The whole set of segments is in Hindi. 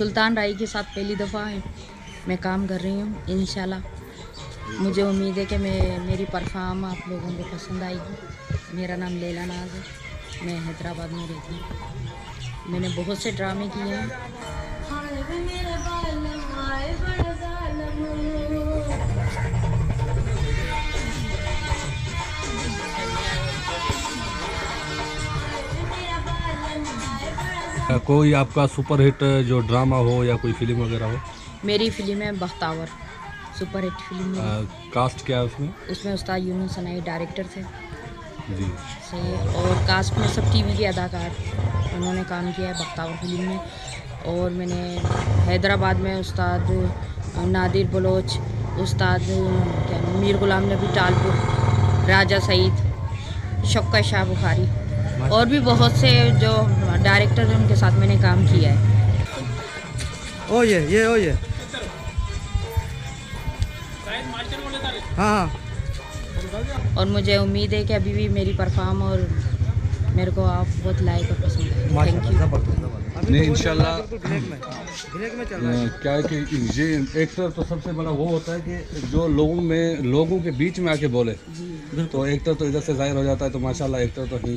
सुल्तान राय के साथ पहली दफ़ा मैं काम कर रही हूँ। इंशाल्लाह मुझे उम्मीद है कि मेरी परफॉर्म आप लोगों को पसंद आएगी। मेरा नाम लैला नाज है, मैं हैदराबाद में रहती हूँ। मैंने बहुत से ड्रामे किए हैं। कोई आपका सुपरहिट जो ड्रामा हो या कोई फिल्म वगैरह हो? मेरी फिल्म है बख्तावर, सुपर हिट फिल्म है। कास्ट क्या है उसमें? उसमें उस्ताद यूनुस सनाई डायरेक्टर थे। जी सही है। और कास्ट में सब टीवी के अदाकार उन्होंने काम किया है बख्तावर फिल्म में। और मैंने हैदराबाद में उस्ताद नादिर बलोच, उस्ताद क्या मीर गुलाम नबी टालपुर, राजा सईद, शक्का शाह बुखारी और भी बहुत से जो डायरेक्टर हैं उनके साथ मैंने काम किया है। ओ ये हाँ। और मुझे उम्मीद है कि अभी भी मेरी परफॉर्म और मेरे को आप बहुत लाइक और पसंद है। Thank you. नहीं इंशाल्लाह। ब्रेक में चल रहा है। क्या है कि ये एक्टर तो सबसे बड़ा वो होता है कि जो लोगों के बीच में आके बोले, तो एक्टर तो इधर से जाहिर हो जाता है। तो माशाल्लाह एक्टर तो ही,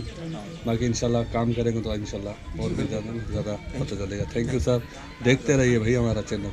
बाकी इंशाल्लाह काम करेंगे तो इंशाल्लाह और भी ज़्यादा पता चलेगा। थैंक यू सर, देखते रहिए भाई हमारा चैनल।